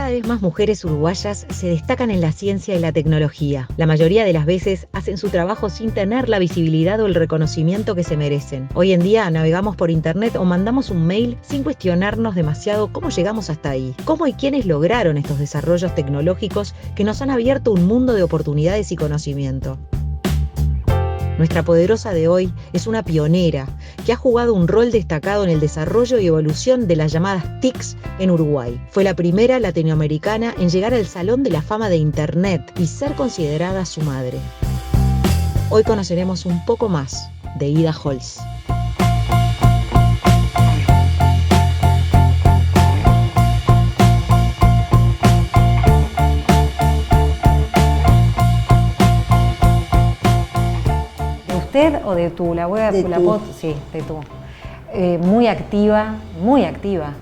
Cada vez más mujeres uruguayas se destacan en la ciencia y la tecnología. La mayoría de las veces hacen su trabajo sin tener la visibilidad o el reconocimiento que se merecen. Hoy en día navegamos por internet o mandamos un mail sin cuestionarnos demasiado cómo llegamos hasta ahí. Cómo y quiénes lograron estos desarrollos tecnológicos que nos han abierto un mundo de oportunidades y conocimiento. Nuestra poderosa de hoy es una pionera que ha jugado un rol destacado en el desarrollo y evolución de las llamadas TICs en Uruguay. Fue la primera latinoamericana en llegar al Salón de la Fama de Internet y ser considerada su madre. Hoy conoceremos un poco más de Ida Holz. ¿O de tú? La web de la tú. pot, sí, de tú. Muy activa, muy activa.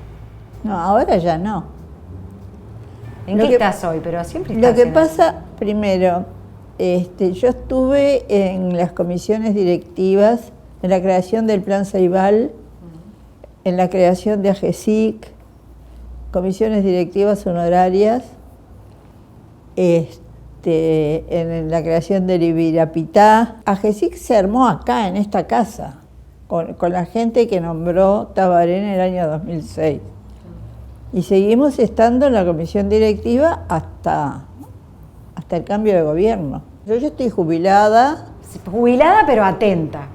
No, ahora ya no. ¿En qué estás hoy? Pero siempre estás. Lo que pasa, primero, yo estuve en las comisiones directivas, en la creación del Plan Ceibal, en la creación de AGESIC, comisiones directivas honorarias, en la creación del Ibirapitá. AGESIC se armó acá, en esta casa, con la gente que nombró Tabaré en el año 2006. Y seguimos estando en la comisión directiva hasta el cambio de gobierno. Yo estoy jubilada. Jubilada pero atenta.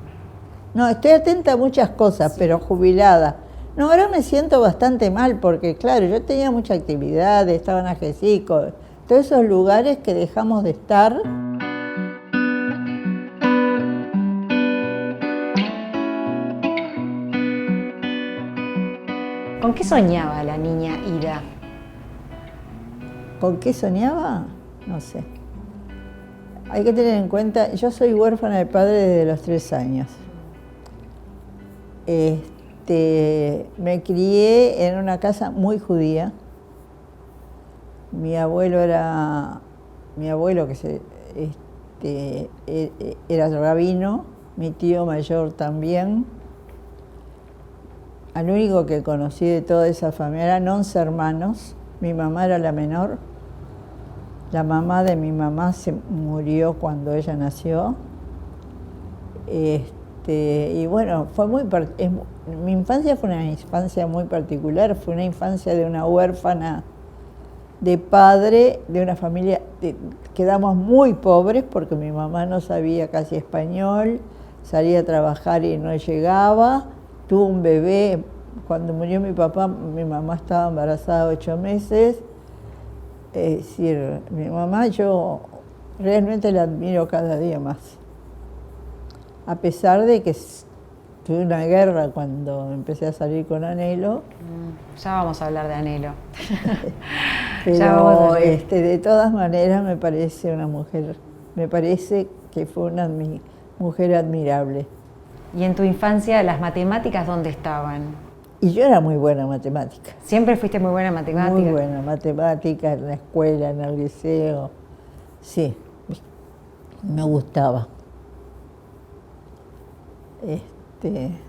No, estoy atenta a muchas cosas, pero jubilada. No, ahora me siento bastante mal porque, claro, yo tenía mucha actividad, estaba en AGESIC, todos esos lugares que dejamos de estar. ¿Con qué soñaba la niña Ida? ¿Con qué soñaba? No sé. Hay que tener en cuenta, yo soy huérfana de padre desde los 3 años. Me crié en una casa muy judía. Mi abuelo era rabino, mi tío mayor también. Al único que conocí de toda esa familia eran 11 hermanos. Mi mamá era la menor. La mamá de mi mamá se murió cuando ella nació. Y bueno, mi infancia fue una infancia muy particular. Fue una infancia de una huérfana de padre, de una familia, quedamos muy pobres porque mi mamá no sabía casi español, salía a trabajar y no llegaba, tuvo un bebé, cuando murió mi papá, mi mamá estaba embarazada 8 meses, es decir, mi mamá yo realmente la admiro cada día más, a pesar de que tuve una guerra cuando empecé a salir con Anhelo. Ya vamos a hablar de Anhelo. Pero de todas maneras me parece que fue una mujer admirable. ¿Y en tu infancia las matemáticas dónde estaban? Y yo era muy buena en matemática. ¿Siempre fuiste muy buena en matemática? Muy buena en matemática, en la escuela, en el liceo. Sí, me gustaba.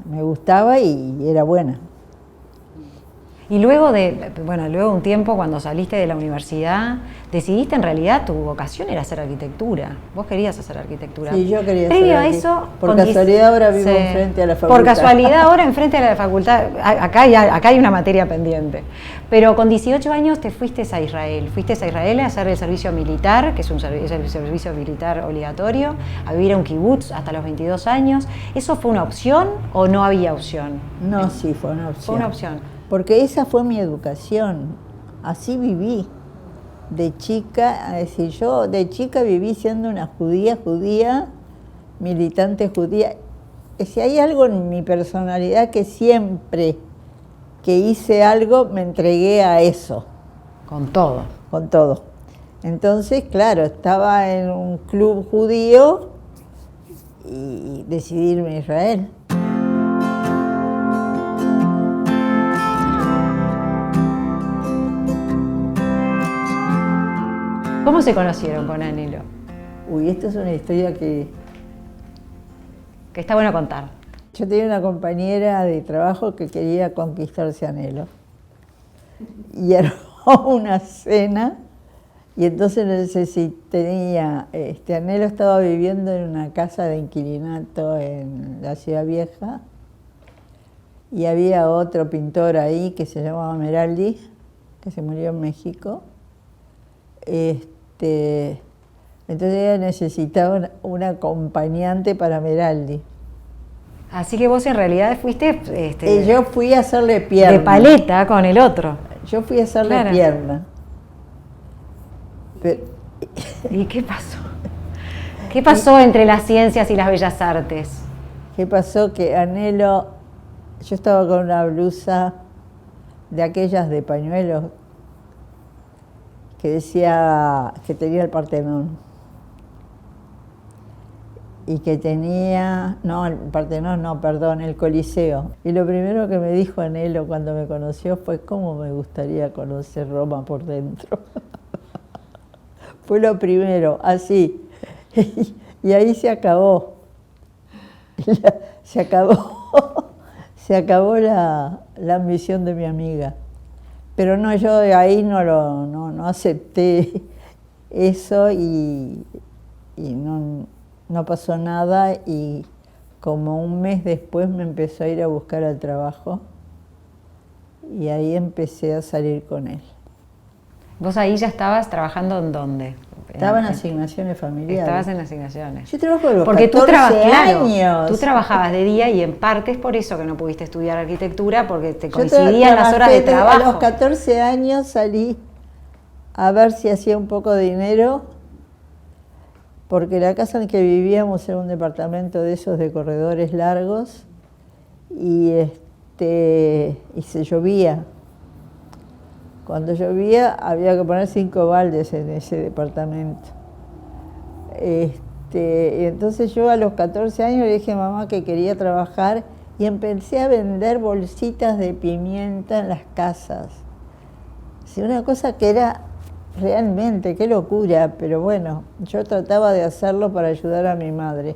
Me gustaba y era buena. Y luego de un tiempo, cuando saliste de la universidad, decidiste en realidad tu vocación era hacer arquitectura. Vos querías hacer arquitectura. Sí, yo quería Previo hacer a eso, por casualidad ahora vivo enfrente a la facultad. Por casualidad ahora enfrente a la facultad. Acá hay una materia pendiente. Pero con 18 años te fuiste a Israel. Fuiste a Israel a hacer el servicio militar, que es el servicio militar obligatorio, a vivir a un kibutz hasta los 22 años. ¿Eso fue una opción o no había opción? No, sí, fue una opción. Fue una opción. Porque esa fue mi educación, así viví de chica, es decir, yo de chica viví siendo una judía, militante judía. Si hay algo en mi personalidad que siempre que hice algo me entregué a eso. Con todo. Con todo. Entonces, claro, estaba en un club judío y decidí irme a Israel. ¿Cómo se conocieron con Anhelo? Uy, esta es una historia que está bueno contar. Yo tenía una compañera de trabajo que quería conquistarse a Anhelo. Y una cena y entonces tenía, Anhelo estaba viviendo en una casa de inquilinato en la Ciudad Vieja y había otro pintor ahí que se llamaba Meraldi, que se murió en México. Entonces ella necesitaba un acompañante para Meraldi. Así que vos en realidad fuiste... yo fui a hacerle pierna. De paleta con el otro. Yo fui a hacerle pierna. Pero, ¿y qué pasó? ¿Qué pasó entre las ciencias y las bellas artes? ¿Qué pasó? Que Anhelo, yo estaba con una blusa de aquellas de pañuelos que decía que tenía el Partenón. Y que tenía, no, el Partenón no, perdón, el Coliseo. Y lo primero que me dijo Anhelo cuando me conoció fue: ¿cómo me gustaría conocer Roma por dentro? Fue lo primero, así. Y ahí se acabó. Se acabó la ambición de mi amiga. Pero no, yo de ahí no acepté eso y no pasó nada, y como un mes después me empezó a ir a buscar al trabajo y ahí empecé a salir con él. ¿Vos ahí ya estabas trabajando en dónde? Estaba en asignaciones familiares. Estabas en asignaciones. Yo trabajo de los porque 14 años. Tú trabajabas de día y en parte es por eso que no pudiste estudiar arquitectura, porque te coincidían las horas de trabajo. A los 14 años salí a ver si hacía un poco de dinero, porque la casa en que vivíamos era un departamento de esos de corredores largos y se llovía. Cuando llovía había que poner 5 baldes en ese departamento. Y entonces yo a los 14 años le dije a mamá que quería trabajar y empecé a vender bolsitas de pimienta en las casas. Sí, una cosa que era realmente, qué locura, pero bueno, yo trataba de hacerlo para ayudar a mi madre.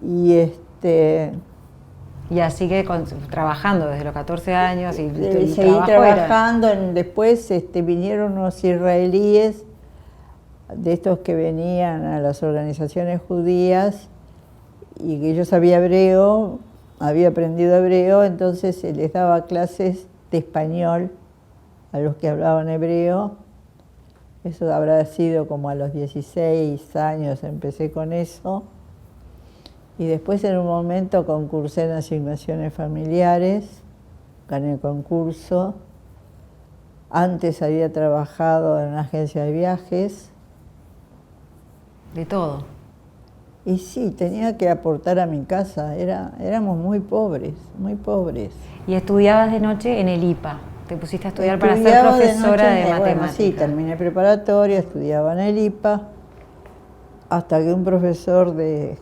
Y así que trabajando desde los 14 años y seguí trabajando. Después vinieron unos israelíes, de estos que venían a las organizaciones judías, y que yo sabía hebreo, había aprendido hebreo, entonces se les daba clases de español a los que hablaban hebreo. Eso habrá sido como a los 16 años, empecé con eso. Y después en un momento concursé en asignaciones familiares, gané el concurso. Antes había trabajado en una agencia de viajes. De todo. Y sí, tenía que aportar a mi casa, éramos muy pobres, muy pobres. ¿Y estudiabas de noche en el IPA? ¿Te pusiste a estudiar para ser profesora de matemáticas? Bueno, sí, terminé preparatoria, estudiaba en el IPA, hasta que un profesor de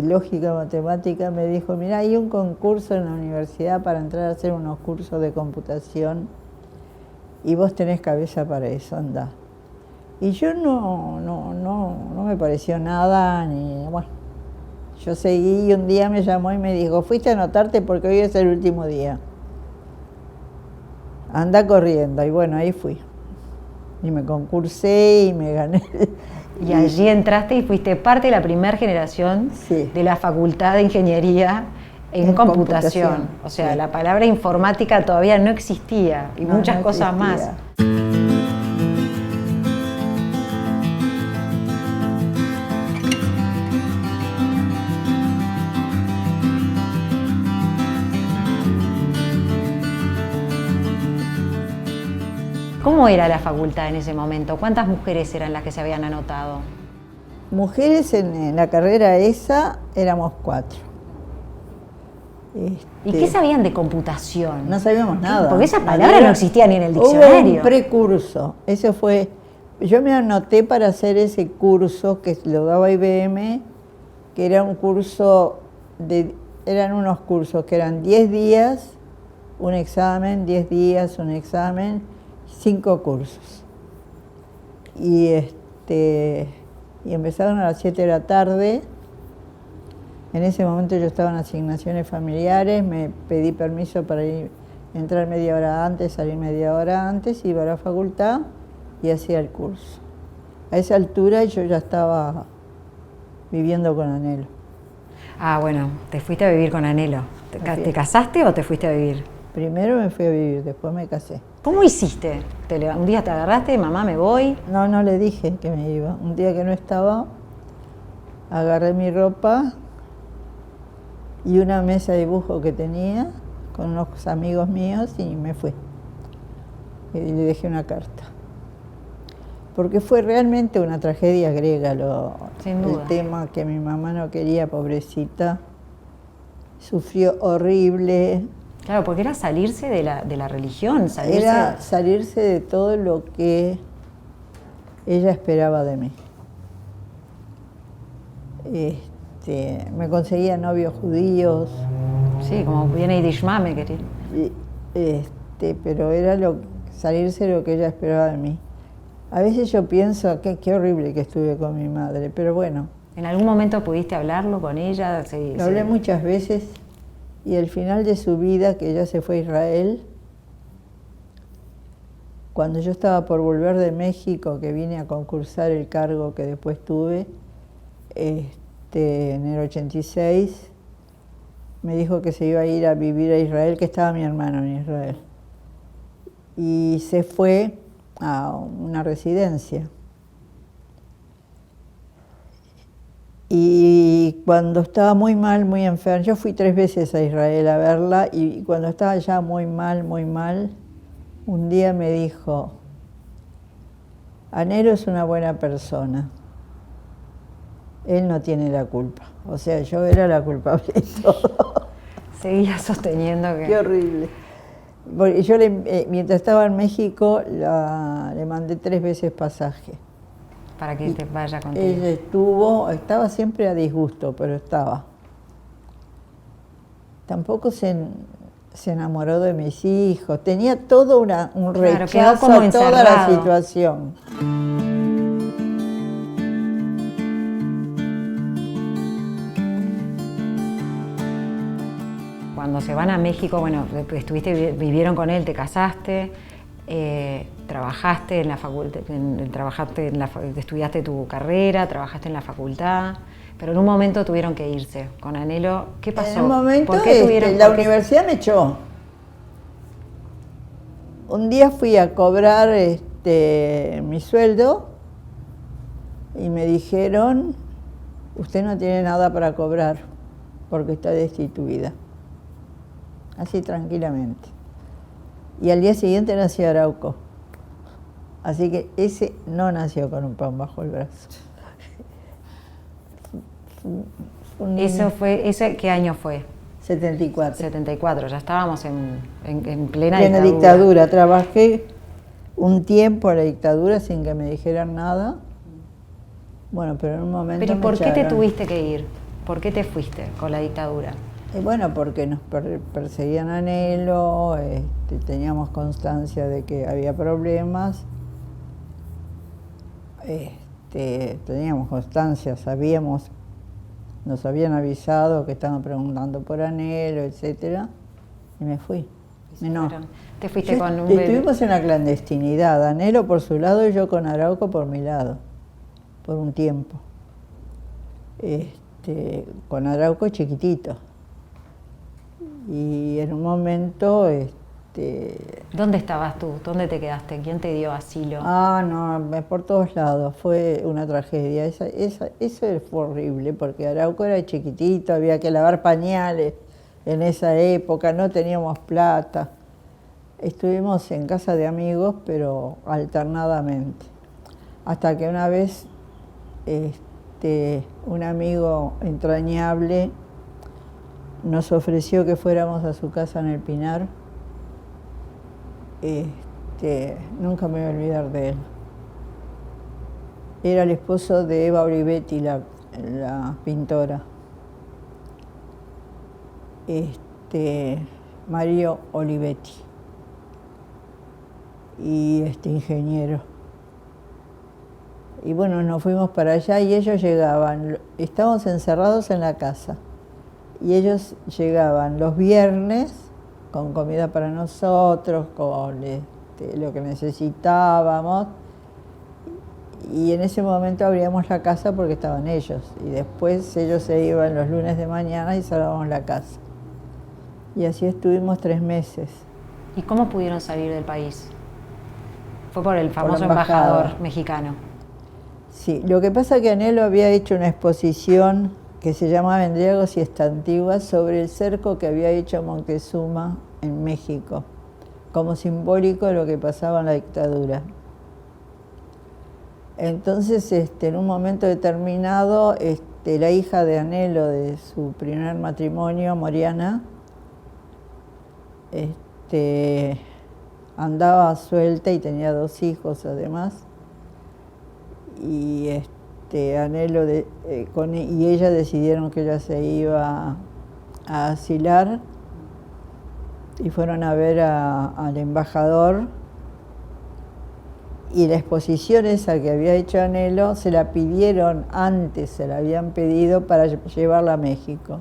lógica matemática me dijo: mira, hay un concurso en la universidad para entrar a hacer unos cursos de computación y vos tenés cabeza para eso, andá. Y yo no me pareció nada, bueno, yo seguí y un día me llamó y me dijo: fuiste a anotarte porque hoy es el último día. Anda corriendo. Y bueno, ahí fui. Y me concursé y me gané. Y allí entraste y fuiste parte de la primera generación de la Facultad de Ingeniería en computación. O sea, la palabra informática todavía no existía y muchas cosas más. ¿Cómo era la facultad en ese momento? ¿Cuántas mujeres eran las que se habían anotado? Mujeres en la carrera esa éramos 4. ¿Y qué sabían de computación? No sabíamos nada. Porque esa palabra no existía ni en el diccionario. Hubo un precurso. Eso fue. Yo me anoté para hacer ese curso que lo daba IBM, que era un curso eran unos cursos que eran 10 días, un examen, 10 días, un examen, 5 cursos. Y empezaron a las 7 de la tarde. En ese momento yo estaba en asignaciones familiares, me pedí permiso para ir entrar media hora antes, salir media hora antes, iba a la facultad y hacía el curso. A esa altura yo ya estaba viviendo con Anhelo. Ah, bueno, te fuiste a vivir con Anhelo. ¿Te casaste o te fuiste a vivir? Primero me fui a vivir, después me casé. ¿Cómo hiciste? Un día te agarraste, mamá, me voy. No, no le dije que me iba. Un día que no estaba, agarré mi ropa y una mesa de dibujo que tenía con unos amigos míos y me fui. Y le dejé una carta. Porque fue realmente una tragedia griega Sin duda. el tema que mi mamá no quería, pobrecita. Sufrió horrible. Claro, porque era salirse de la religión, Era salirse de todo lo que ella esperaba de mí. Me conseguía novios judíos. Sí, como viene Idishma, me quería. Pero era salirse de lo que ella esperaba de mí. A veces yo pienso, qué horrible que estuve con mi madre, pero bueno. ¿En algún momento pudiste hablarlo con ella? Lo hablé muchas veces y al final de su vida, que ella se fue a Israel, cuando yo estaba por volver de México, que vine a concursar el cargo que después tuve, en el 86, me dijo que se iba a ir a vivir a Israel, que estaba mi hermano en Israel. Y se fue a una residencia. Y cuando estaba muy mal, muy enferma, yo fui 3 veces a Israel a verla, y cuando estaba ya muy mal, un día me dijo, Anhelo es una buena persona, él no tiene la culpa. O sea, yo era la culpable de todo. Seguía sosteniendo que... Qué horrible. Porque yo, mientras estaba en México, le mandé 3 veces pasaje. Para que te vaya contigo. Ella estaba siempre a disgusto, pero estaba. Tampoco se enamoró de mis hijos. Tenía todo un rechazo como a toda la encerrado. situación. Cuando se van a México, bueno, vivieron con él, te casaste, trabajaste en la facultad, estudiaste tu carrera, trabajaste en la facultad, pero en un momento tuvieron que irse con Anhelo. ¿Qué pasó? En un momento ¿Por qué la universidad me echó. Un día fui a cobrar mi sueldo y me dijeron, usted no tiene nada para cobrar porque está destituida. Así tranquilamente. Y al día siguiente nació Arauco. Así que ese no nació con un pan bajo el brazo. ¿Qué año fue? 74. 74, ya estábamos en plena dictadura. Trabajé un tiempo en la dictadura sin que me dijeran nada. Bueno, pero en un momento ¿Pero me por qué te echaron. tuviste que ir? ¿Por qué te fuiste con la dictadura? Bueno, porque nos perseguían a Anhelo, teníamos constancia de que había problemas, teníamos constancia, sabíamos, nos habían avisado que estaban preguntando por Anhelo, etcétera, y me fui. Te fuiste con un bebé. Estuvimos en la clandestinidad, Anhelo por su lado y yo con Arauco por mi lado, por un tiempo. Con Arauco chiquitito. Y en un momento... ¿Dónde estabas tú? ¿Dónde te quedaste? ¿Quién te dio asilo? No, por todos lados. Fue una tragedia. Eso fue horrible, porque Arauco era chiquitito, había que lavar pañales en esa época, no teníamos plata. Estuvimos en casa de amigos, pero alternadamente. Hasta que una vez un amigo entrañable nos ofreció que fuéramos a su casa en el Pinar. Nunca me voy a olvidar de él. Era el esposo de Eva Olivetti, la pintora. Mario Olivetti. Y ingeniero. Y bueno, nos fuimos para allá y ellos llegaban. Estábamos encerrados en la casa. Y ellos llegaban los viernes con comida para nosotros, con lo que necesitábamos. Y en ese momento abríamos la casa porque estaban ellos. Y después ellos se iban los lunes de mañana y cerrábamos la casa. Y así estuvimos 3 meses. ¿Y cómo pudieron salir del país? Fue por el famoso embajador mexicano. Sí, lo que pasa es que Anhelo había hecho una exposición que se llamaba Endriagos y Estantiguas sobre el cerco que había hecho Moctezuma en México, como simbólico de lo que pasaba en la dictadura. Entonces, en un momento determinado, la hija de Anhelo, de su primer matrimonio, Moriana, andaba suelta y tenía 2 hijos además, y Anhelo y ella decidieron que ella se iba a asilar y fueron a ver al embajador, y la exposición esa que había hecho Anhelo se la pidieron antes, se la habían pedido para llevarla a México.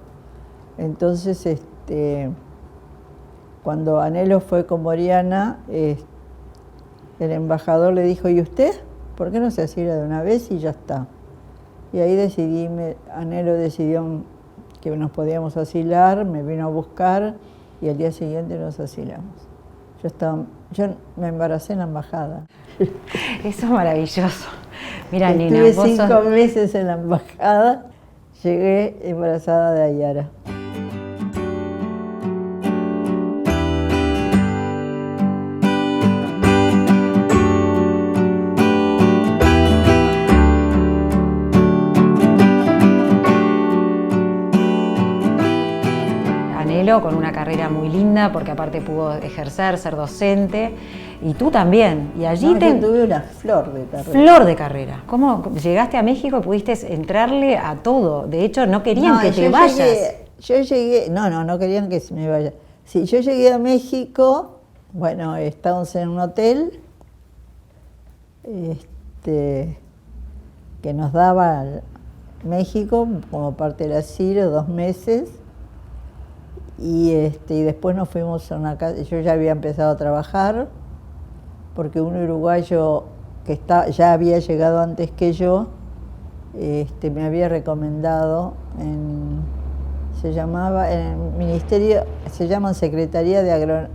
Entonces, cuando Anhelo fue con Moriana, el embajador le dijo, ¿y usted? ¿Por qué no se asila de una vez y ya está? Y ahí Anhelo decidió que nos podíamos asilar, me vino a buscar y al día siguiente nos asilamos. Yo me embaracé en la embajada. Eso es maravilloso. Mira, Nina, estuve 5 meses en la embajada, llegué embarazada de Ayara. Con una carrera muy linda, porque aparte pudo ejercer, ser docente, y tú también. Y allí yo tuve una flor de carrera. Flor de carrera. ¿Cómo llegaste a México y pudiste entrarle a todo? De hecho, no querían que te vayas. Yo llegué, no querían que me vaya. Sí, yo llegué a México, bueno, estábamos en un hotel, que nos daba México como parte del asilo, 2 meses. Y después nos fuimos a una casa. Yo ya había empezado a trabajar porque un uruguayo que ya había llegado antes que yo me había recomendado se llamaba en el ministerio, se llama Secretaría de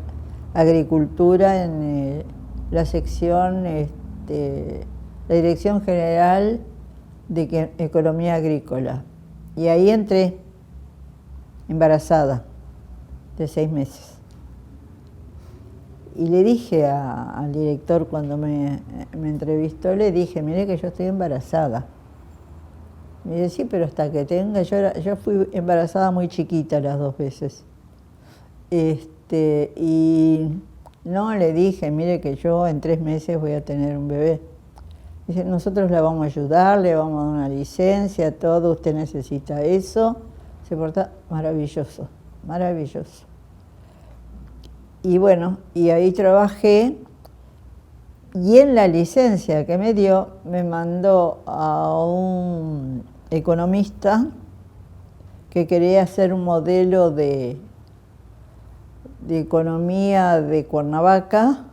Agricultura, en la sección, la Dirección General de Economía Agrícola. Y ahí entré embarazada de 6 meses. Y le dije al director cuando me entrevistó, le dije, mire que yo estoy embarazada. Me dice, sí, pero hasta que tenga, yo fui embarazada muy chiquita las 2 veces. Y no, le dije, mire que yo en 3 meses voy a tener un bebé. Dice, nosotros la vamos a ayudar, le vamos a dar una licencia, todo, usted necesita eso. Se porta maravilloso. Maravilloso. Y bueno, y ahí trabajé, y en la licencia que me dio, me mandó a un economista que quería hacer un modelo de economía de Cuernavaca,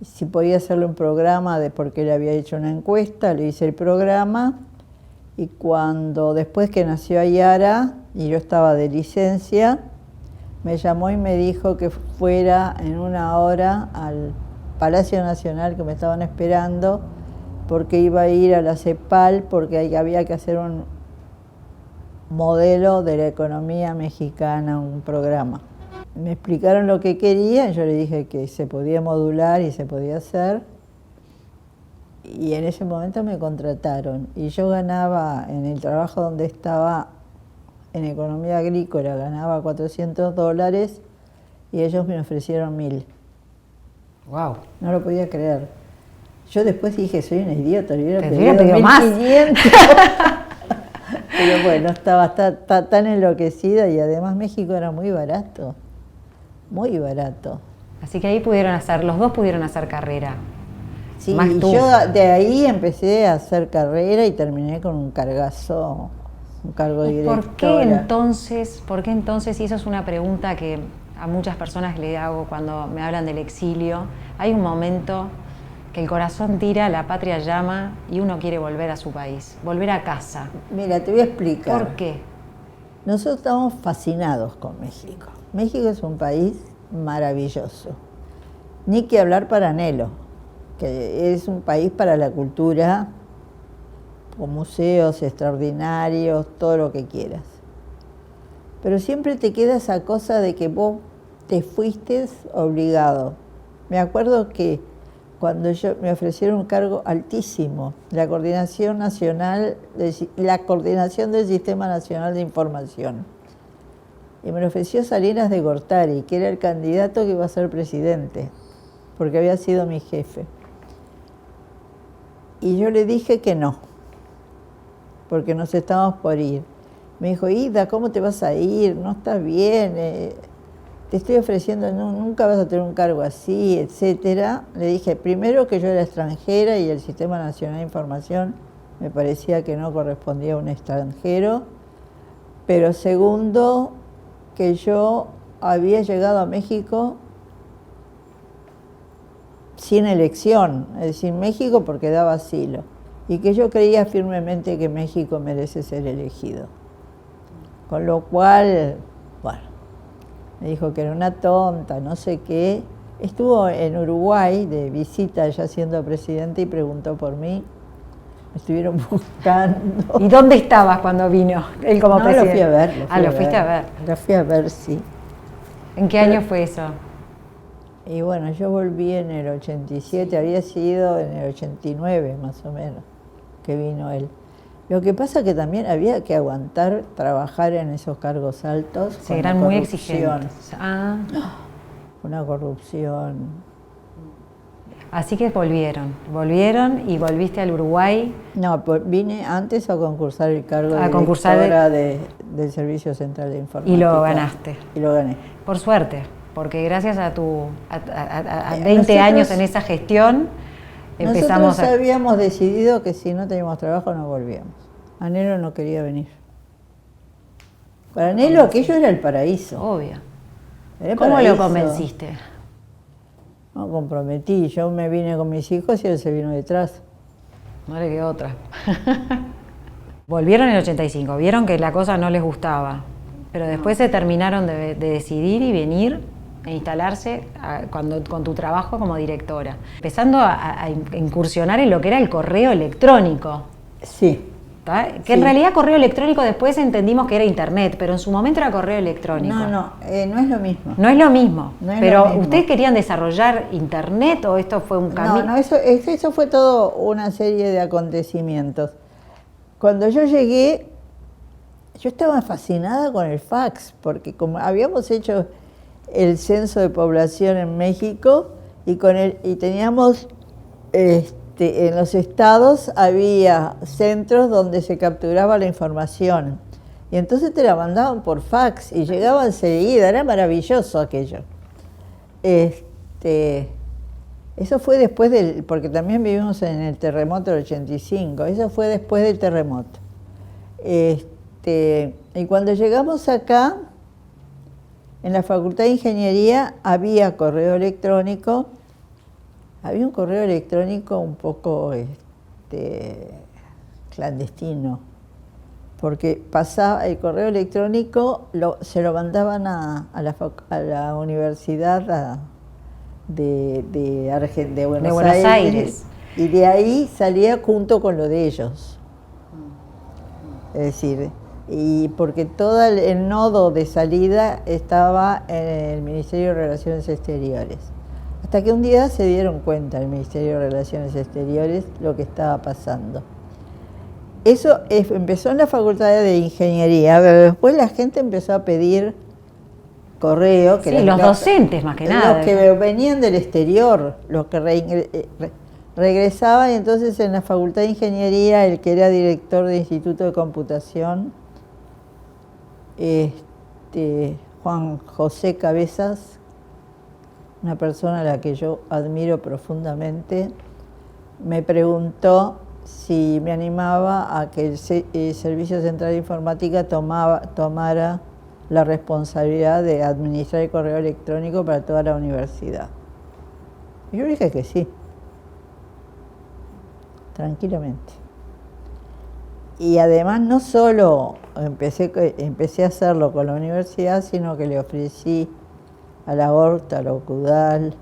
si podía hacerle un programa, porque él había hecho una encuesta, le hice el programa. Y después que nació Ayara, y yo estaba de licencia, me llamó y me dijo que fuera en 1 hora al Palacio Nacional, que me estaban esperando, porque iba a ir a la CEPAL, porque había que hacer un modelo de la economía mexicana, un programa. Me explicaron lo que querían, yo le dije que se podía modular y se podía hacer. Y en ese momento me contrataron y yo ganaba, en el trabajo donde estaba, en economía agrícola, ganaba $400 y ellos me ofrecieron 1.000. Wow. No lo podía creer. Yo después dije, soy una idiota, le hubiera pedido más. 1.500. Pero bueno, estaba tan enloquecida, y además México era muy barato, muy barato. Así que ahí los dos pudieron hacer carrera. Sí, y yo de ahí empecé a hacer carrera y terminé con un cargazo un cargo de directora. ¿Por qué entonces, y eso es una pregunta que a muchas personas le hago cuando me hablan del exilio, hay un momento que el corazón tira, la patria llama y uno quiere volver a su país, volver a casa? Mira, te voy a explicar. ¿Por qué? Nosotros estamos fascinados con México. México es un país maravilloso. Ni que hablar para Anhelo, que es un país para la cultura, con museos extraordinarios, todo lo que quieras. Pero siempre te queda esa cosa de que vos te fuiste obligado. Me acuerdo que cuando me ofrecieron un cargo altísimo, la coordinación del Sistema Nacional de Información. Y me lo ofreció Salinas de Gortari, que era el candidato que iba a ser presidente, porque había sido mi jefe. Y yo le dije que no, porque nos estábamos por ir. Me dijo, Ida, ¿cómo te vas a ir? No estás bien. Te estoy ofreciendo, nunca vas a tener un cargo así, etcétera. Le dije, primero, que yo era extranjera y el Sistema Nacional de Información me parecía que no correspondía a un extranjero. Pero segundo, que yo había llegado a México sin elección, es decir, México porque daba asilo, y que yo creía firmemente que México merece ser elegido. Con lo cual, bueno, me dijo que era una tonta, no sé qué. Estuvo en Uruguay de visita ya siendo presidente y preguntó por mí. Me estuvieron buscando. ¿Y dónde estabas cuando vino él como presidente? Lo fui a ver. Lo fuiste a ver. Lo fui a ver, sí. ¿En qué año fue eso? Y bueno, yo volví en el 87, había sido en el 89 más o menos que vino él. Lo que pasa es que también había que aguantar trabajar en esos cargos altos. Sí, eran muy exigentes. Ah. Una corrupción. Así que volvieron y volviste al Uruguay. No, vine antes a concursar el cargo de directora del Servicio Central de Informática. Y lo ganaste. Y lo gané. Por suerte, porque gracias a 20 años en esa gestión empezamos nosotros habíamos decidido que si no teníamos trabajo no volvíamos. Anhelo no quería venir. Para Anhelo aquello era el paraíso. Obvio. Era ¿Cómo paraíso. lo convenciste? No, comprometí. Yo me vine con mis hijos y él se vino detrás. No le quedó otra. Volvieron en el 85, vieron que la cosa no les gustaba, pero después se terminaron de decidir y venir e instalarse con tu trabajo como directora, empezando a incursionar en lo que era el correo electrónico. Sí. Que sí. En realidad correo electrónico después entendimos que era internet, pero en su momento era correo electrónico. No es lo mismo. No es lo mismo. No es pero lo mismo. ¿ustedes querían desarrollar internet o esto fue un camino? No, eso fue todo una serie de acontecimientos. Cuando yo llegué, yo estaba fascinada con el fax, porque como habíamos hecho el censo de población en México y teníamos en los estados había centros donde se capturaba la información y entonces te la mandaban por fax y llegaba enseguida, era maravilloso aquello. Eso fue después porque también vivimos en el terremoto del 85, eso fue después del terremoto. Y cuando llegamos acá, en la Facultad de Ingeniería había correo electrónico. Había un correo electrónico un poco clandestino, porque pasaba el correo electrónico, se lo mandaban a la Universidad de Buenos Aires, y de ahí salía junto con lo de ellos. Es decir, y porque todo el nodo de salida estaba en el Ministerio de Relaciones Exteriores. Hasta que un día se dieron cuenta el Ministerio de Relaciones Exteriores lo que estaba pasando. Eso empezó en la Facultad de Ingeniería, pero después la gente empezó a pedir correo. Los docentes más que nada. Los que venían del exterior, los que regresaban, y entonces en la Facultad de Ingeniería, el que era director del Instituto de Computación, Juan José Cabezas, una persona a la que yo admiro profundamente, me preguntó si me animaba a que el Servicio Central de Informática tomara la responsabilidad de administrar el correo electrónico para toda la universidad. Y yo dije que sí, tranquilamente. Y además no solo empecé a hacerlo con la universidad, sino que le ofrecí a la Horta, a la Ocudal,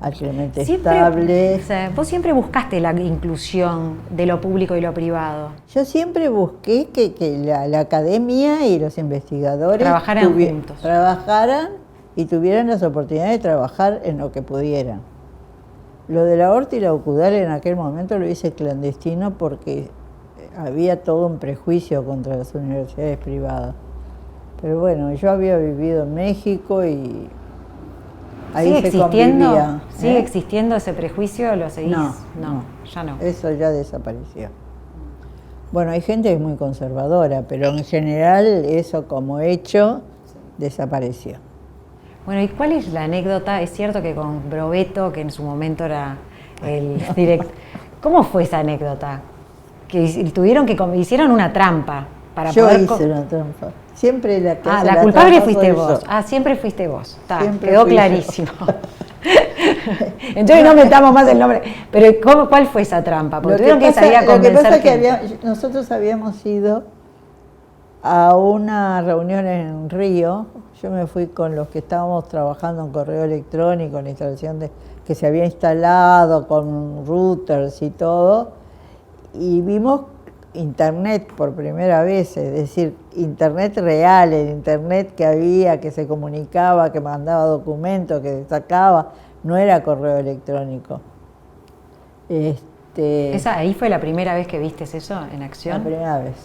al Clemente Estable. O sea, vos siempre buscaste la inclusión de lo público y lo privado. Yo siempre busqué que la academia y los investigadores trabajaran juntos. Trabajaran y tuvieran las oportunidades de trabajar en lo que pudieran. Lo de la Horta y la Ocudal en aquel momento lo hice clandestino porque había todo un prejuicio contra las universidades privadas. Pero bueno, yo había vivido en México y ahí se convivía. ¿Sigue existiendo ese prejuicio? ¿Lo seguís? No, ya no. Eso ya desapareció. Bueno, hay gente que es muy conservadora, pero en general eso como hecho desapareció. Bueno, ¿y cuál es la anécdota? Es cierto que con Brovetto, que en su momento era el director, ¿cómo fue esa anécdota? Que hicieron una trampa para yo poder... hice una trampa. Siempre la que hace la culpable fuiste vos. Siempre fuiste vos. Quedó clarísimo. Entonces no metamos más el nombre. Pero ¿cuál fue esa trampa? Porque tuvieron que salir a convencer. Lo que pasa es que nosotros habíamos ido a una reunión en Río. Yo me fui con los que estábamos trabajando en correo electrónico, en la instalación que se había instalado con routers y todo, y vimos internet por primera vez, es decir, internet real, el internet que había, que se comunicaba, que mandaba documentos, que sacaba, no era correo electrónico. ¿Ahí fue la primera vez que viste eso en acción? La primera vez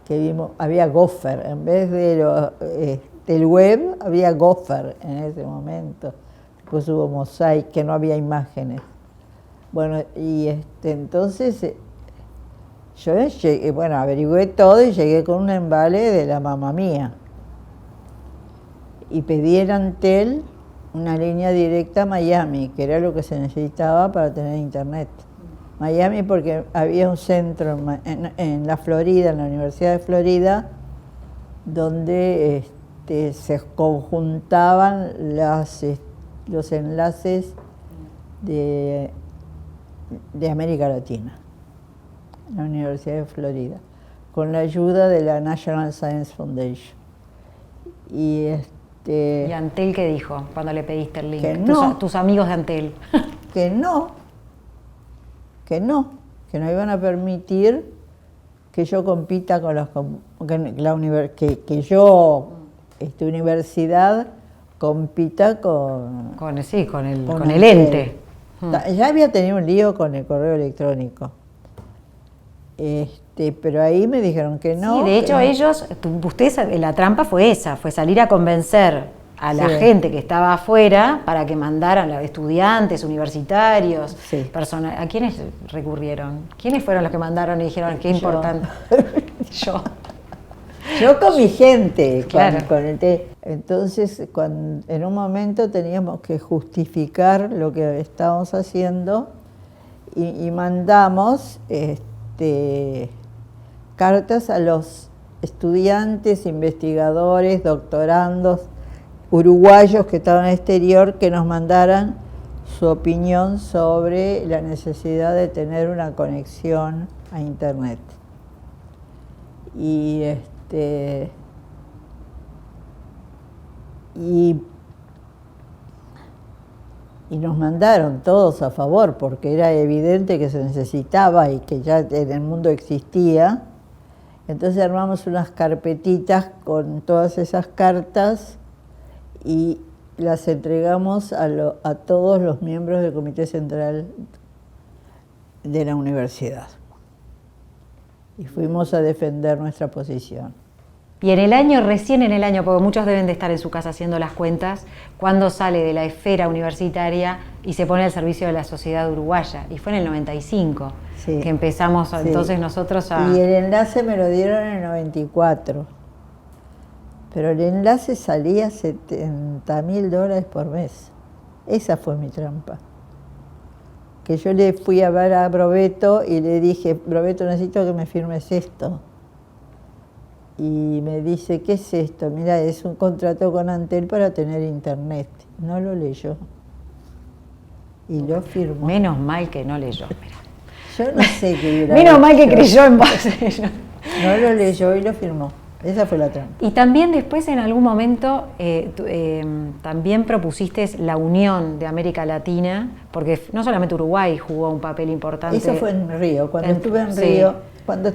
que vimos, había Gopher, en vez de del web había Gopher en ese momento. Después hubo Mosaic, que no había imágenes. Bueno, y entonces yo llegué, averigüé todo y llegué con un embale de la mamá mía. Y pedí en Antel una línea directa a Miami, que era lo que se necesitaba para tener internet. Miami porque había un centro en la Florida, en la Universidad de Florida, donde se conjuntaban los enlaces de América Latina, la Universidad de Florida, con la ayuda de la National Science Foundation. ¿Y Antel qué dijo cuando le pediste el link? Que no. Tus amigos de Antel. Que no iban a permitir que yo compita con esta universidad compita con el ente. Ya había tenido un lío con el correo electrónico. Pero ahí me dijeron que no. Sí, de hecho ustedes, la trampa fue esa, fue salir a convencer a la gente que estaba afuera para que mandaran estudiantes, universitarios, personas. ¿A quiénes recurrieron? ¿Quiénes fueron los que mandaron y dijeron qué importante? Yo con mi gente, claro. Entonces, en un momento teníamos que justificar lo que estábamos haciendo y mandamos cartas a los estudiantes, investigadores, doctorandos, uruguayos que estaban en el exterior, que nos mandaran su opinión sobre la necesidad de tener una conexión a Internet. Y nos mandaron todos a favor, porque era evidente que se necesitaba y que ya en el mundo existía. Entonces armamos unas carpetitas con todas esas cartas y las entregamos a todos los miembros del Comité Central de la universidad. Y fuimos a defender nuestra posición. Y recién en el año, porque muchos deben de estar en su casa haciendo las cuentas, cuando sale de la esfera universitaria y se pone al servicio de la sociedad uruguaya. Y fue en el 95 que empezamos entonces nosotros a... Y el enlace me lo dieron en el 94. Pero el enlace salía $70.000 por mes. Esa fue mi trampa. que yo le fui a ver a Brovetto y le dije, Brovetto, necesito que me firmes esto. Y me dice, ¿qué es esto? Mira, es un contrato con Antel para tener internet. No lo leyó. Y lo firmó. Menos mal que no leyó. Mira. Yo no sé qué hubiera Menos mal que hecho. creyó en vos. No lo leyó y lo firmó. Esa fue la trampa. Y también después en algún momento también propusiste la unión de América Latina, porque no solamente Uruguay jugó un papel importante. Eso fue en Río. Cuando estuve en sí. Río, cuando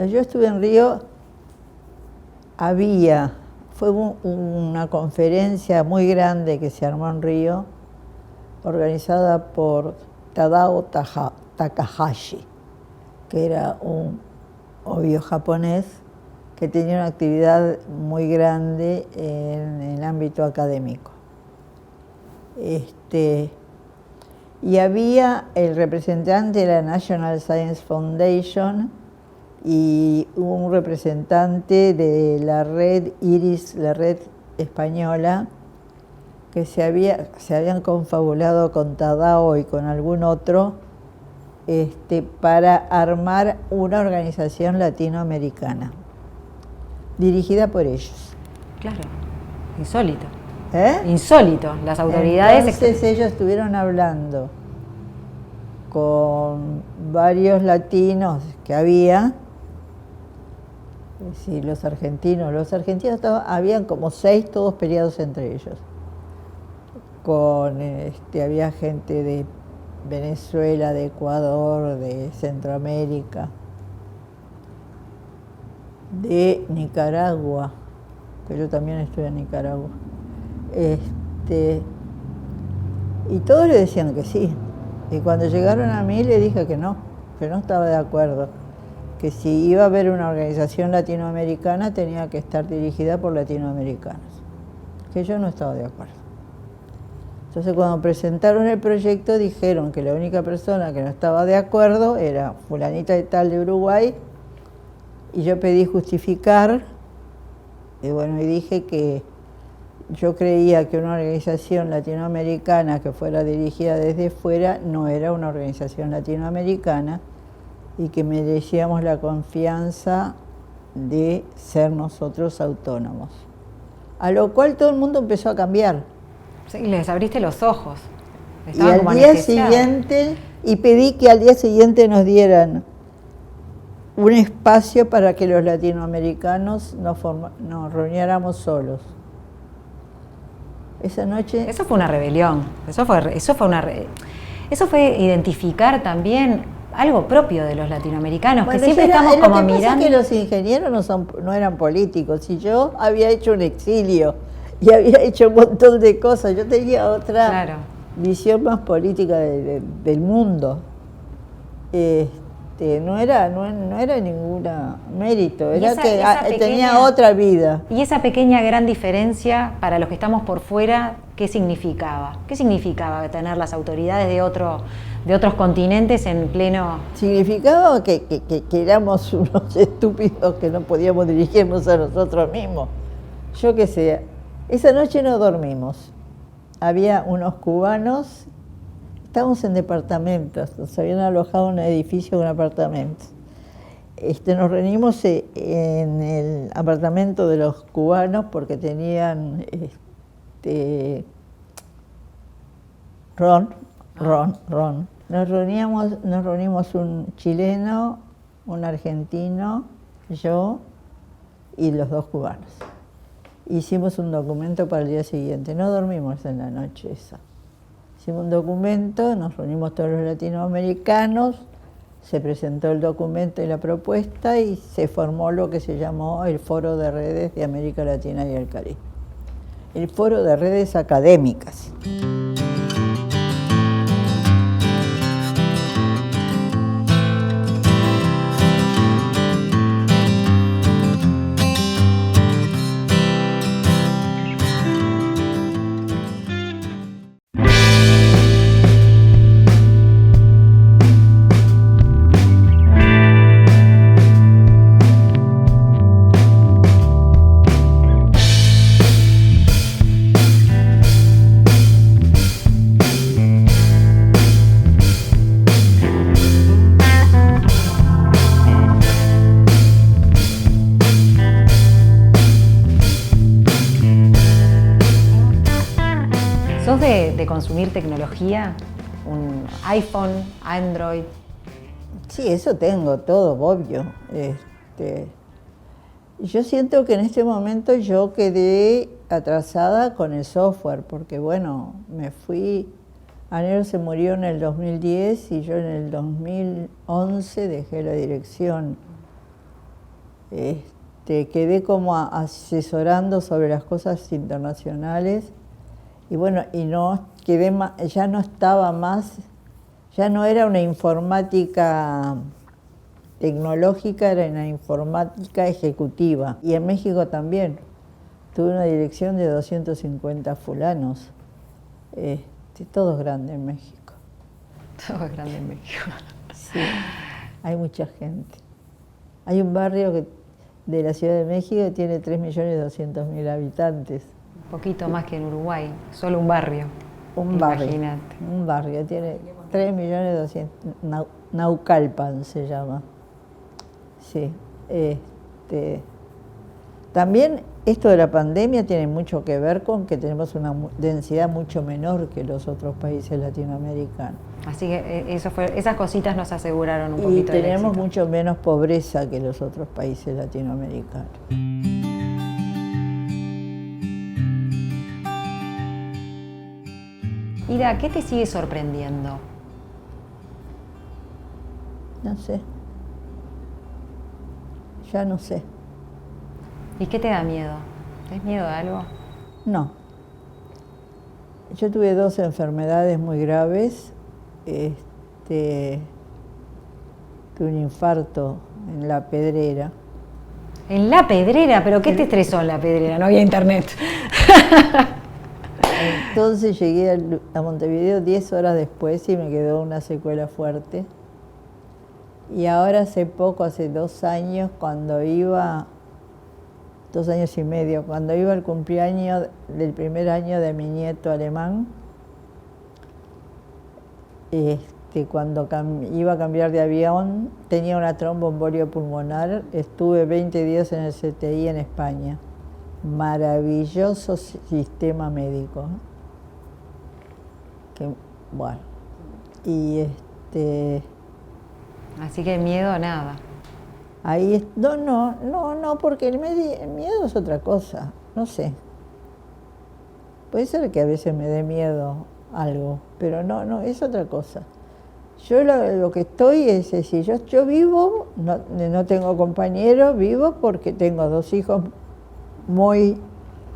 yo estuve en Río, fue una conferencia muy grande que se armó en Río, organizada por Tadao Takahashi, que era un obvio japonés que tenía una actividad muy grande en el ámbito académico. Y había el representante de la National Science Foundation y un representante de la red IRIS, la red española, que se habían confabulado con Tadao y con algún otro para armar una organización latinoamericana, dirigida por ellos. Claro, insólito. ¿Eh? Insólito, las autoridades... Entonces ellos estuvieron hablando con varios latinos que había, es decir, los argentinos habían como 6, todos peleados entre ellos. Había gente de Venezuela, de Ecuador, de Centroamérica, de Nicaragua, que yo también estuve en Nicaragua. Y todos le decían que sí. Y cuando llegaron a mí le dije que no estaba de acuerdo, que si iba a haber una organización latinoamericana tenía que estar dirigida por latinoamericanos, que yo no estaba de acuerdo. Entonces cuando presentaron el proyecto dijeron que la única persona que no estaba de acuerdo era fulanita de tal de Uruguay, y yo pedí justificar, y dije que yo creía que una organización latinoamericana que fuera dirigida desde fuera no era una organización latinoamericana y que merecíamos la confianza de ser nosotros autónomos. A lo cual todo el mundo empezó a cambiar. Sí, les abriste los ojos. Y al día siguiente, pedí que al día siguiente nos dieran un espacio para que los latinoamericanos nos reuniéramos solos. Esa noche... Eso fue una rebelión, eso fue identificar también algo propio de los latinoamericanos, que siempre estamos como mirando... Lo que pasa es que los ingenieros no eran políticos, y yo había hecho un exilio, y había hecho un montón de cosas, yo tenía otra visión más política del mundo. No era ningún mérito, era tenía otra vida. Y esa pequeña gran diferencia para los que estamos por fuera, ¿qué significaba? ¿Qué significaba tener las autoridades de otros continentes en pleno...? Significaba que éramos unos estúpidos que no podíamos dirigirnos a nosotros mismos. Yo qué sé, esa noche no dormimos. Había unos cubanos. Estábamos en departamentos, nos habían alojado en un edificio con apartamentos. Nos reunimos en el apartamento de los cubanos porque tenían ron. Nos reunimos un chileno, un argentino, yo y los 2 cubanos. Hicimos un documento para el día siguiente, no dormimos en la noche esa. Hicimos un documento, nos reunimos todos los latinoamericanos, se presentó el documento y la propuesta y se formó lo que se llamó el Foro de Redes de América Latina y el Caribe. El Foro de Redes Académicas. ¿Sos de consumir tecnología? ¿Un iPhone, Android? Sí, eso tengo todo, obvio. Yo siento que en este momento yo quedé atrasada con el software, porque bueno, me fui, Anelo se murió en el 2010 y yo en el 2011 dejé la dirección. Quedé como asesorando sobre las cosas internacionales y bueno, ya no estaba más, ya no era una informática tecnológica, era una informática ejecutiva. Y en México también. Tuve una dirección de 250 fulanos. Todo es grande en México. Todo es grande en México. Sí, hay mucha gente. Hay un barrio de la Ciudad de México que tiene 3.200.000 habitantes. Un poquito más que en Uruguay, solo un barrio. Imagínate. Un barrio, tiene 3.200.000, Naucalpan se llama. Sí. También esto de la pandemia tiene mucho que ver con que tenemos una densidad mucho menor que los otros países latinoamericanos. Así que esas cositas nos aseguraron un poquito del éxito. Y tenemos mucho menos pobreza que los otros países latinoamericanos. Ida, ¿qué te sigue sorprendiendo? No sé. Ya no sé. ¿Y qué te da miedo? ¿Tienes miedo de algo? No. Yo tuve 2 enfermedades muy graves. Tuve un infarto en La Pedrera. ¿En La Pedrera? ¿Pero qué te estresó en La Pedrera? No había internet. Entonces llegué a Montevideo 10 horas después y me quedó una secuela fuerte. Y ahora hace poco, hace 2 años, 2 años y medio, cuando iba al cumpleaños del primer año de mi nieto alemán, cuando iba a cambiar de avión, tenía una tromboembolia pulmonar, estuve 20 días en el CTI en España. Maravilloso sistema médico. Bueno, y Así que miedo nada. ahí, no, porque el miedo es otra cosa, no sé. Puede ser que a veces me dé miedo algo, pero no, es otra cosa. Yo lo que estoy es decir, yo vivo, no tengo compañeros, vivo porque tengo 2 hijos muy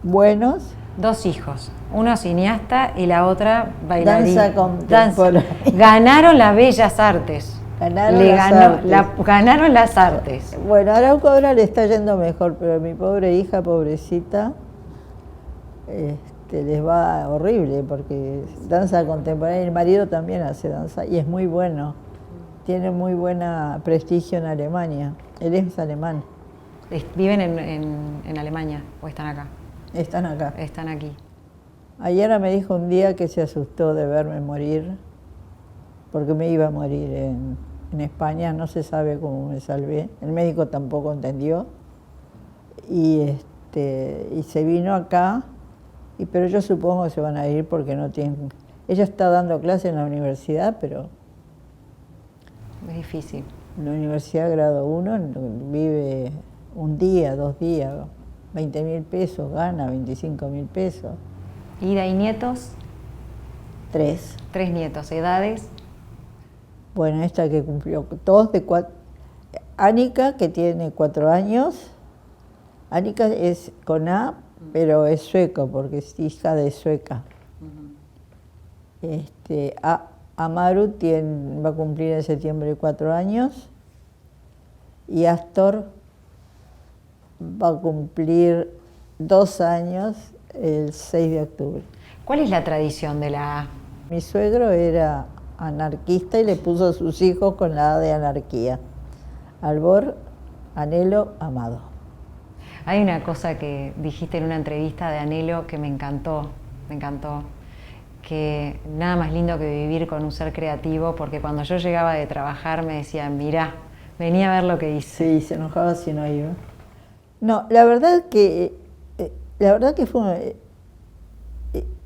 buenos. 2 hijos, uno cineasta y la otra bailarina. Danza contemporánea. Ganaron las bellas artes. Ganaron las artes. Bueno, a Arauco ahora le está yendo mejor, pero mi pobre hija, pobrecita, les va horrible porque danza contemporánea, el marido también hace danza y es muy bueno, tiene muy buena prestigio en Alemania, él es alemán. ¿Viven en Alemania o están acá? Están acá. Están aquí. Ayer me dijo un día que se asustó de verme morir, porque me iba a morir en España, no se sabe cómo me salvé, el médico tampoco entendió, y se vino acá, pero yo supongo que se van a ir porque no tienen... Ella está dando clase en la universidad, pero... Es difícil. En la universidad grado 1 vive un día, 2 días, 20.000 pesos, gana 25.000 pesos. ¿Ida y nietos? 3. 3 nietos, ¿edades? Bueno, esta que cumplió 2 de 4. Ánica, que tiene 4 años. Ánica es con A, pero es sueco, porque es hija de sueca. Amaru va a cumplir en septiembre 4 años. Y Astor va a cumplir 2 años el 6 de octubre. ¿Cuál es la tradición de la A? Mi suegro era anarquista y le puso a sus hijos con la A de anarquía. Albor, Anelo, Amado. Hay una cosa que dijiste en una entrevista de Anelo que me encantó, que nada más lindo que vivir con un ser creativo, porque cuando yo llegaba de trabajar me decían, mirá, vení a ver lo que hice. Sí, se enojaba si no iba. No, la verdad que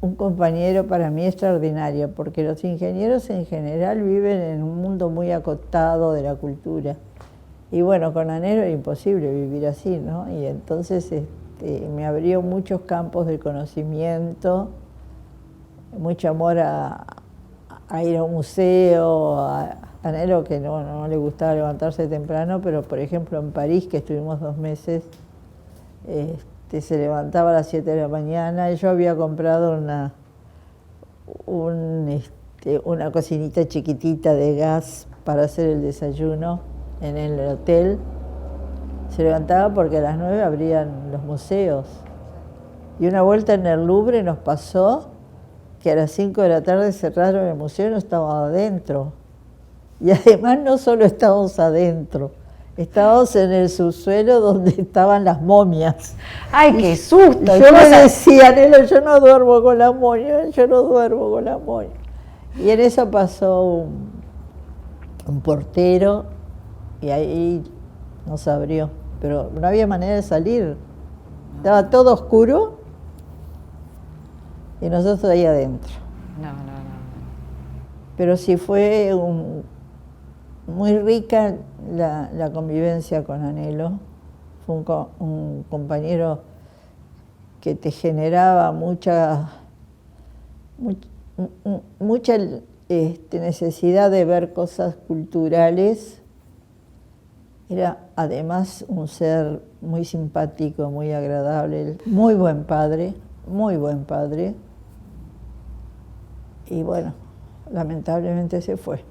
un compañero para mí extraordinario, porque los ingenieros en general viven en un mundo muy acotado de la cultura. Y bueno, con Anhelo era imposible vivir así, ¿no? Y entonces me abrió muchos campos del conocimiento, mucho amor a ir a un museo, a Anhelo, que no le gustaba levantarse temprano, pero por ejemplo en París, que estuvimos 2 meses, se levantaba a las 7 de la mañana, y yo había comprado una cocinita chiquitita de gas para hacer el desayuno en el hotel. Se levantaba porque a las 9 abrían los museos. Y una vuelta en el Louvre nos pasó que a las 5 de la tarde cerraron el museo y no estábamos adentro. Y además no solo estábamos adentro, estábamos en el subsuelo donde estaban las momias. ¡Ay, qué susto! Y yo le decía, Anhelo, yo no duermo con las momias, yo no duermo con las momias. Y en eso pasó un portero y ahí nos abrió, pero no había manera de salir. Estaba todo oscuro y nosotros ahí adentro. No. Pero sí fue muy rica la convivencia con Anhelo. Fue un compañero que te generaba mucha necesidad de ver cosas culturales. Era además un ser muy simpático, muy agradable, muy buen padre. Y bueno, lamentablemente se fue.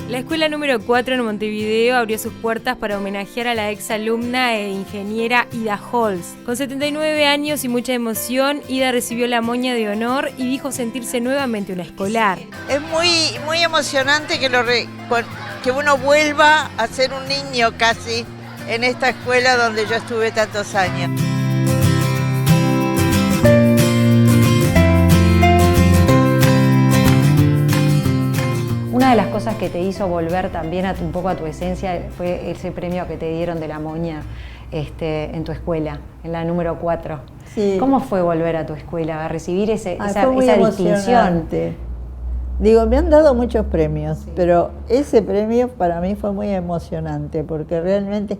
La escuela número 4 en Montevideo abrió sus puertas para homenajear a la exalumna e ingeniera Ida Holz. Con 79 años y mucha emoción, Ida recibió la moña de honor y dijo sentirse nuevamente una escolar. Es muy emocionante que uno vuelva a ser un niño casi en esta escuela donde yo estuve tantos años. Una de las cosas que te hizo volver también un poco a tu esencia fue ese premio que te dieron de la moña en tu escuela, en la número 4. Sí. ¿Cómo fue volver a tu escuela, a recibir esa distinción? Digo, me han dado muchos premios, sí, pero ese premio para mí fue muy emocionante, porque realmente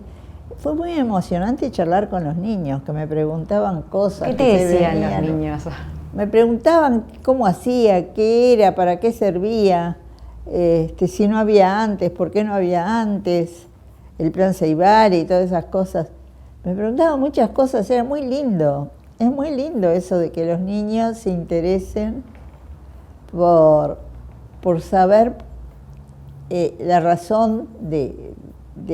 fue muy emocionante charlar con los niños, que me preguntaban cosas. ¿Qué te decían los niños? Me preguntaban cómo hacía, qué era, para qué servía. Si no había antes, por qué no había antes, el plan Ceibari y todas esas cosas. Me preguntaban muchas cosas, era muy lindo. Es muy lindo eso de que los niños se interesen por saber la razón de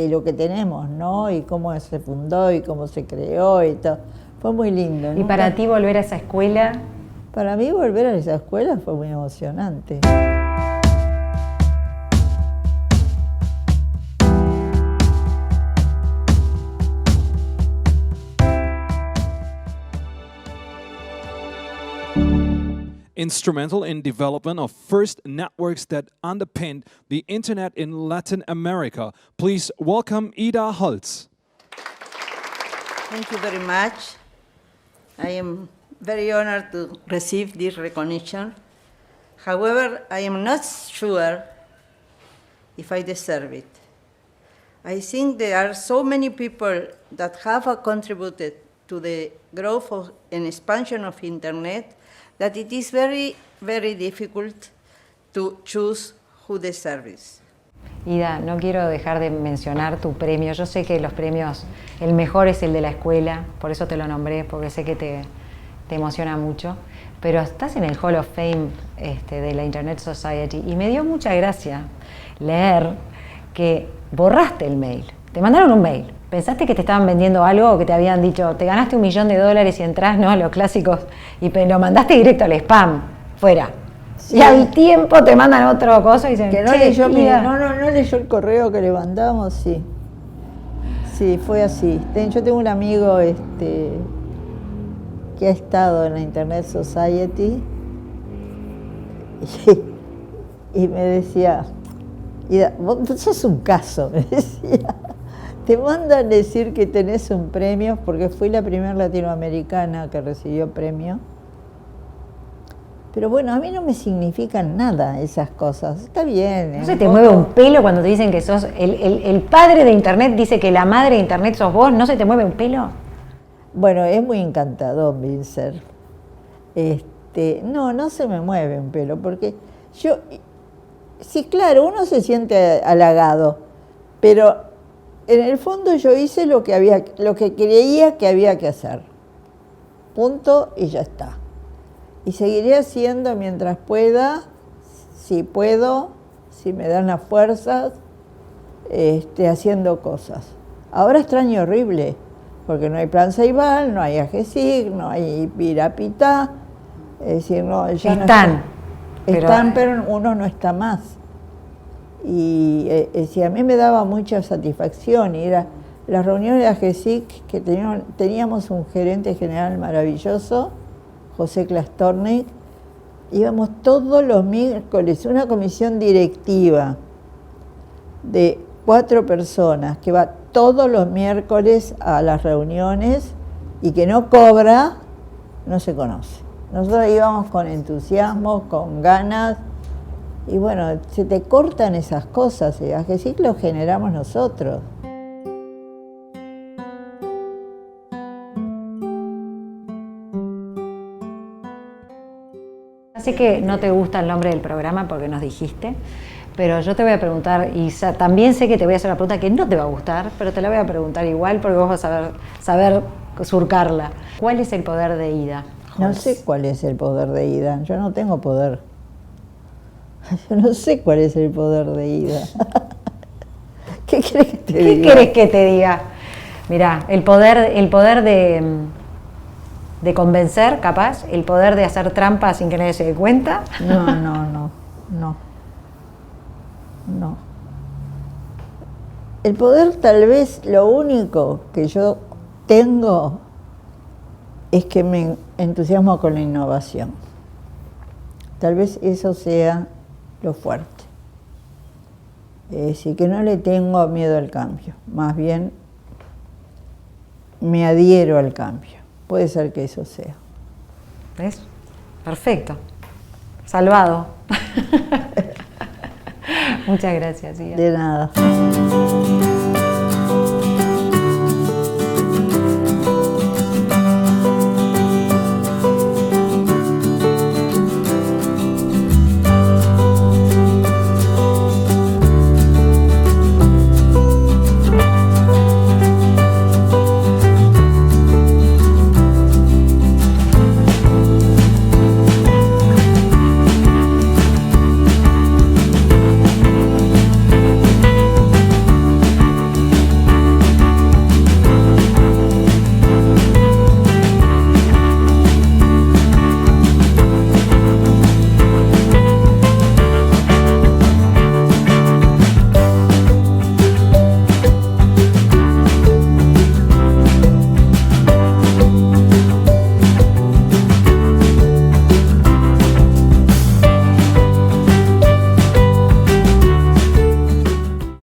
lo que tenemos, ¿no? Y cómo se fundó y cómo se creó y todo. Fue muy lindo. ¿Y para ti volver a esa escuela? Para mí volver a esa escuela fue muy emocionante. Instrumental in development of first networks that underpinned the internet in Latin America. Please welcome Ida Holz. Thank you very much. I am very honored to receive this recognition. However, I am not sure if I deserve it. I think there are so many people that have contributed to the growth and expansion of internet that it is very, very difficult to choose who deserves it. Ida, no quiero dejar de mencionar tu premio. Yo sé que los premios, el mejor es el de la escuela, por eso te lo nombré, porque sé que te emociona mucho. Pero estás en el Hall of Fame de la Internet Society y me dio mucha gracia leer que borraste el mail. Te mandaron un mail. ¿Pensaste que te estaban vendiendo algo o que te habían dicho, te ganaste $1 millón y entrás, ¿no? Los clásicos, y lo mandaste directo al spam, fuera? Y al tiempo te mandan otro cosa y dicen, Que no "Che, leyó Ida". no leyó el correo que le mandamos, sí. Sí, fue así. Yo tengo un amigo que ha estado en la Internet Society y me decía, Ida, vos sos un caso, me decía. Te mandan decir que tenés un premio, porque fui la primera latinoamericana que recibió premio. Pero bueno, a mí no me significan nada esas cosas. Está bien. ¿No se te mueve un pelo cuando te dicen que sos el padre de Internet dice que la madre de Internet sos vos? ¿No se te mueve un pelo? Bueno, es muy encantador, Vincent. No se me mueve un pelo, porque yo, sí, claro, uno se siente halagado, pero en el fondo yo hice lo que creía que había que hacer. Punto y ya está. Y seguiré haciendo mientras pueda, si puedo, si me dan las fuerzas, haciendo cosas. Ahora extraño horrible, porque no hay Plan Ceibal, no hay AGESIC, no hay Pirapitá, es decir, no, ya Están, pero uno no está más. Y a mí me daba mucha satisfacción ir a las reuniones de AGESIC, que teníamos un gerente general maravilloso, José Klastornik, íbamos todos los miércoles, una comisión directiva de 4 personas que va todos los miércoles a las reuniones y que no cobra, no se conoce. Nosotros íbamos con entusiasmo, con ganas, y bueno, se te cortan esas cosas, y AGESIC lo generamos nosotros. Sé que no te gusta el nombre del programa porque nos dijiste, pero yo te voy a preguntar, y también sé que te voy a hacer una pregunta que no te va a gustar, pero te la voy a preguntar igual porque vos vas a saber surcarla. ¿Cuál es el poder de Ida? No sé cuál es el poder de Ida, yo no tengo poder. Yo no sé cuál es el poder de Ida. ¿Qué querés que te diga? ¿Qué querés que te diga? Mirá, el poder de convencer, capaz, el poder de hacer trampa sin que nadie se dé cuenta. No. El poder, tal vez, lo único que yo tengo es que me entusiasmo con la innovación. Tal vez eso sea lo fuerte. Es decir, que no le tengo miedo al cambio, más bien me adhiero al cambio. Puede ser que eso sea. ¿Ves? Perfecto. Salvado. Muchas gracias, Ida. De nada.